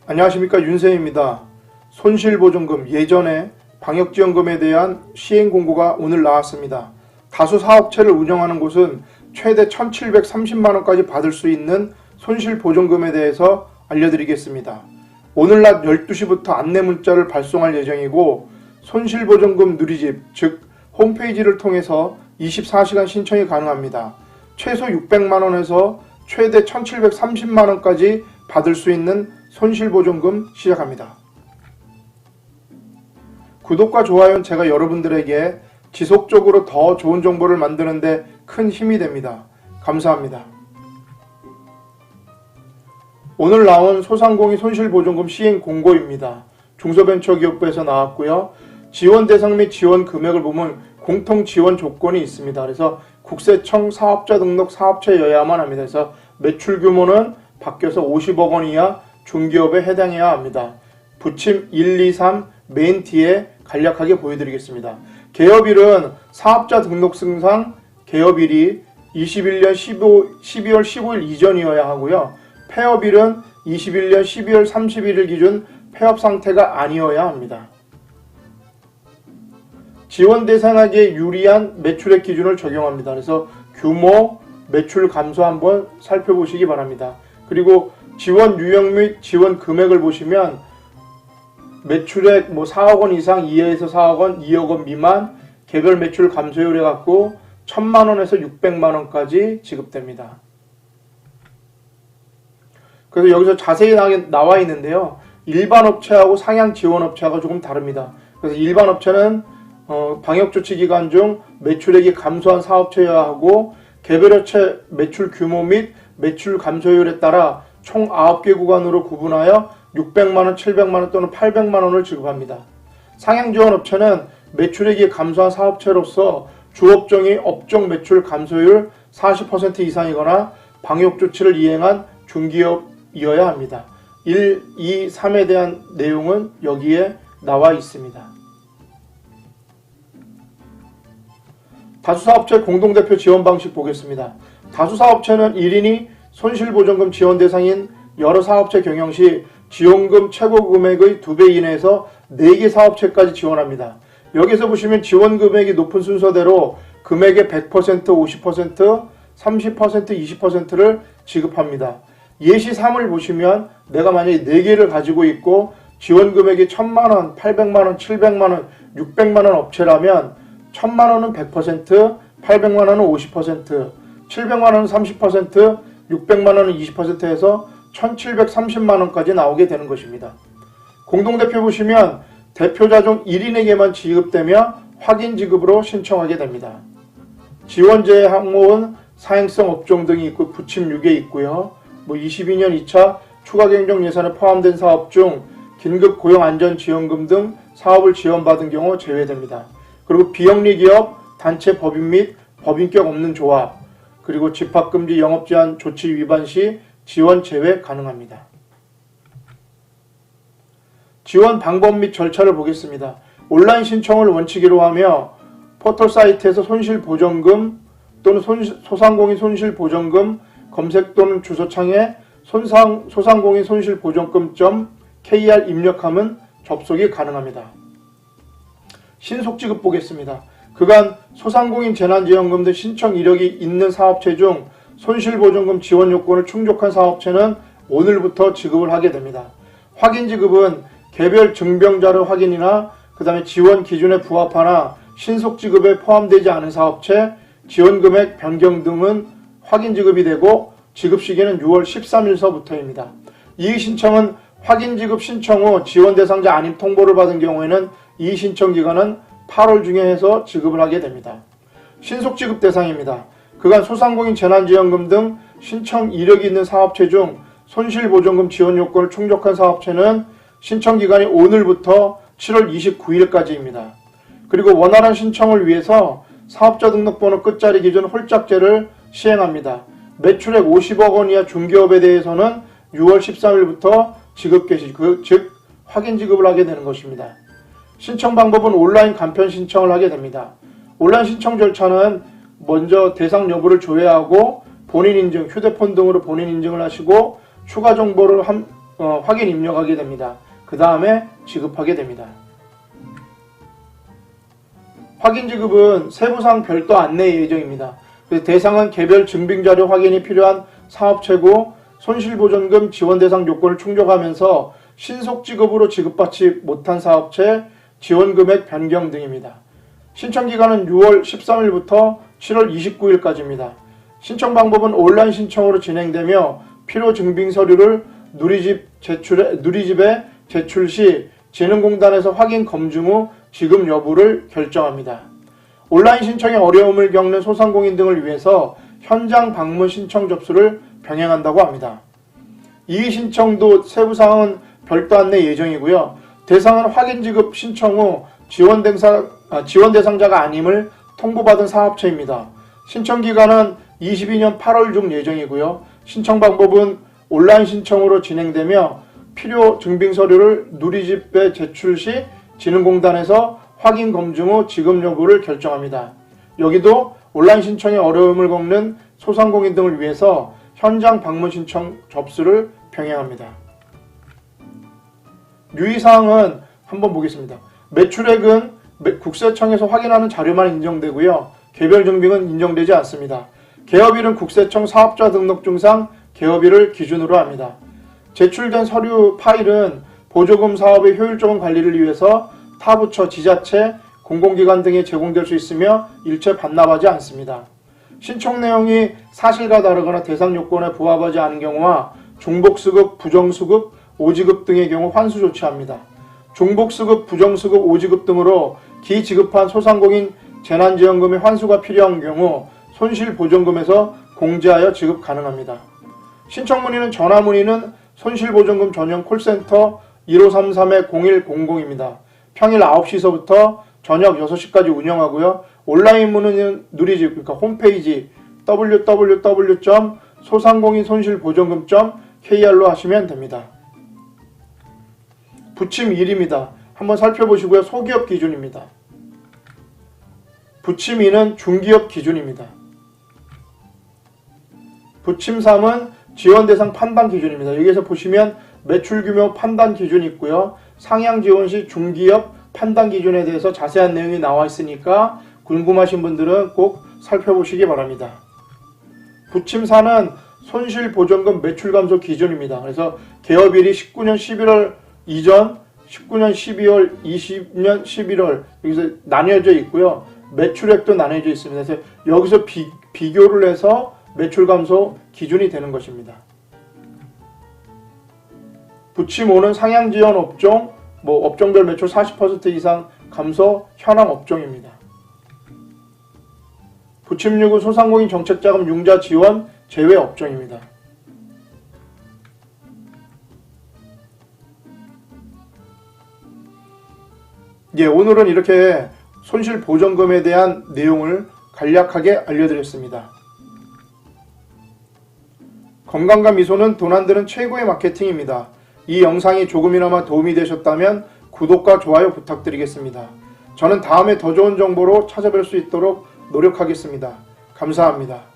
안녕하십니까, 윤세입니다. 손실보전금, 예전에 방역지원금에 대한 시행 공고가 오늘 나왔습니다. 다수 사업체를 운영하는 곳은 최대 1,730만원까지 받을 수 있는 손실보전금에 대해서 알려드리겠습니다. 오늘 낮 12시부터 안내문자를 발송할 예정이고, 손실보전금 누리집, 즉 홈페이지를 통해서 24시간 신청이 가능합니다. 최소 600만원에서 최대 1,730만원까지 받을 수 있는 손실보전금 시작합니다. 구독과 좋아요는 제가 여러분들에게 지속적으로 더 좋은 정보를 만드는데 큰 힘이 됩니다. 감사합니다. 오늘 나온 소상공인 손실보전금 시행 공고입니다. 중소벤처기업부에서 나왔고요. 지원 대상 및 지원 금액을 보면 공통 지원 조건이 있습니다. 그래서 국세청 사업자 등록 사업체여야만 합니다. 그래서 매출 규모는 바뀌어서 50억 원 이하 중기업에 해당해야 합니다. 부침 1, 2, 3 맨 뒤에 간략하게 보여드리겠습니다. 개업일은 사업자 등록증상 개업일이 21년 12월 15일 이전이어야 하고요. 폐업일은 21년 12월 31일 기준 폐업 상태가 아니어야 합니다. 지원 대상에게 유리한 매출액 기준을 적용합니다. 그래서 규모, 매출 감소 한번 살펴보시기 바랍니다. 그리고 지원 유형 및 지원 금액을 보시면 매출액 4억 원 이상 2에서 4억 원, 2억 원 미만 개별 매출 감소율 해갖고 1,000만 원에서 600만 원까지 지급됩니다. 그래서 여기서 자세히 나와 있는데요. 일반 업체하고 상향 지원 업체하고 조금 다릅니다. 그래서 일반 업체는 방역조치 기간 중 매출액이 감소한 사업체여야 하고 개별 업체 매출 규모 및 매출 감소율에 따라 총 9개 구간으로 구분하여 600만원, 700만원 또는 800만원을 지급합니다. 상향지원업체는 매출액이 감소한 사업체로서 주업종이 업종 매출 감소율 40% 이상이거나 방역조치를 이행한 중기업이어야 합니다. 1, 2, 3에 대한 내용은 여기에 나와 있습니다. 다수사업체 공동대표 지원 방식 보겠습니다. 다수사업체는 1인이 손실보전금 지원 대상인 여러 사업체 경영 시 지원금 최고 금액의 2배 이내에서 4개 사업체까지 지원합니다. 여기서 보시면 지원 금액이 높은 순서대로 금액의 100%, 50%, 30%, 20%를 지급합니다. 예시 3을 보시면 내가 만약에 4개를 가지고 있고 지원 금액이 1,000만원, 800만원, 700만원, 600만원 업체라면 1,000만원은 100%, 800만원은 50%, 700만원은 30%, 600만원은 20% 해서 1,730만원까지 나오게 되는 것입니다. 공동대표 보시면 대표자 중 1인에게만 지급되며 확인 지급으로 신청하게 됩니다. 지원제의 항목은 사행성 업종 등이 있고 부침 6에 있고요. 22년 2차 추가 경정 예산에 포함된 사업 중 긴급 고용안전지원금 등 사업을 지원받은 경우 제외됩니다. 그리고 비영리기업, 단체 법인 및 법인격 없는 조합, 그리고 집합금지 영업제한 조치 위반 시 지원 제외 가능합니다. 지원 방법 및 절차를 보겠습니다. 온라인 신청을 원칙으로 하며 포털 사이트에서 손실보전금 또는 소상공인 손실보전금 검색 또는 주소창에 소상공인 손실보전금.kr 입력하면 접속이 가능합니다. 신속지급 보겠습니다. 그간 소상공인 재난지원금 등 신청 이력이 있는 사업체 중 손실보전금 지원 요건을 충족한 사업체는 오늘부터 지급을 하게 됩니다. 확인지급은 개별 증병자료 확인이나 그 다음에 지원 기준에 부합하나 신속지급에 포함되지 않은 사업체, 지원금액 변경 등은 확인지급이 되고 지급시기는 6월 13일서부터입니다. 이 신청은 확인지급 신청 후 지원 대상자 아님 통보를 받은 경우에는 이 신청 기간은 8월 중에 해서 지급을 하게 됩니다. 신속지급 대상입니다. 그간 소상공인 재난지원금 등 신청 이력이 있는 사업체 중 손실보전금 지원 요건을 충족한 사업체는 신청 기간이 오늘부터 7월 29일까지입니다. 그리고 원활한 신청을 위해서 사업자 등록번호 끝자리 기준 홀짝제를 시행합니다. 매출액 50억 원 이하 중기업에 대해서는 6월 13일부터 지급 개시, 즉 확인 지급을 하게 되는 것입니다. 신청 방법은 온라인 간편 신청을 하게 됩니다. 온라인 신청 절차는 먼저 대상 여부를 조회하고 본인 인증, 휴대폰 등으로 본인 인증을 하시고 추가 정보를 확인 입력하게 됩니다. 그 다음에 지급하게 됩니다. 확인 지급은 세부사항 별도 안내 예정입니다. 대상은 개별 증빙자료 확인이 필요한 사업체고 손실보전금 지원 대상 요건을 충족하면서 신속 지급으로 지급받지 못한 사업체 지원금액 변경 등입니다. 신청기간은 6월 13일부터 7월 29일까지입니다. 신청 방법은 온라인 신청으로 진행되며 필요 증빙 서류를 누리집에 제출 시 재능공단에서 확인 검증 후 지급 여부를 결정합니다. 온라인 신청에 어려움을 겪는 소상공인 등을 위해서 현장 방문 신청 접수를 병행한다고 합니다. 이의 신청도 세부사항은 별도 안내 예정이고요. 대상은 확인 지급 신청 후 지원 대상자가 아님을 통보받은 사업체입니다. 신청 기간은 22년 8월 중 예정이고요. 신청 방법은 온라인 신청으로 진행되며 필요 증빙 서류를 누리집에 제출 시 진흥공단에서 확인 검증 후 지급 여부를 결정합니다. 여기도 온라인 신청에 어려움을 겪는 소상공인 등을 위해서 현장 방문 신청 접수를 병행합니다. 유의사항은 한번 보겠습니다. 매출액은 국세청에서 확인하는 자료만 인정되고요. 개별 증빙은 인정되지 않습니다. 개업일은 국세청 사업자 등록증상 개업일을 기준으로 합니다. 제출된 서류 파일은 보조금 사업의 효율적인 관리를 위해서 타부처, 지자체, 공공기관 등에 제공될 수 있으며 일체 반납하지 않습니다. 신청 내용이 사실과 다르거나 대상 요건에 부합하지 않은 경우와 중복수급, 부정수급, 오지급 등의 경우 환수 조치합니다. 중복수급, 부정수급, 오지급 등으로 기지급한 소상공인 재난지원금의 환수가 필요한 경우 손실보전금에서 공제하여 지급 가능합니다. 신청 문의는 전화 문의는 손실보전금 전용 콜센터 1533-0100입니다. 평일 9시서부터 저녁 6시까지 운영하고요. 온라인 문의는 누리집, 그러니까 홈페이지 www.소상공인손실보전금.kr로 하시면 됩니다. 부침 1입니다. 한번 살펴보시고요. 소기업 기준입니다. 부침 2는 중기업 기준입니다. 부침 3은 지원 대상 판단 기준입니다. 여기에서 보시면 매출 규모 판단 기준이 있고요. 상향 지원 시 중기업 판단 기준에 대해서 자세한 내용이 나와 있으니까 궁금하신 분들은 꼭 살펴보시기 바랍니다. 부침 4는 손실보전금 매출 감소 기준입니다. 그래서 개업일이 19년 11월 이전, 19년 12월, 20년 11월 여기서 나뉘어져 있고요. 매출액도 나뉘어져 있습니다. 그래서 여기서 비교를 해서 매출 감소 기준이 되는 것입니다. 부침 5는 상향 지원 업종, 업종별 매출 40% 이상 감소 현황 업종입니다. 부침 6은 소상공인 정책자금 융자 지원 제외 업종입니다. 예, 오늘은 이렇게 손실보전금에 대한 내용을 간략하게 알려드렸습니다. 건강과 미소는 돈 안 드는 최고의 마케팅입니다. 이 영상이 조금이나마 도움이 되셨다면 구독과 좋아요 부탁드리겠습니다. 저는 다음에 더 좋은 정보로 찾아뵐 수 있도록 노력하겠습니다. 감사합니다.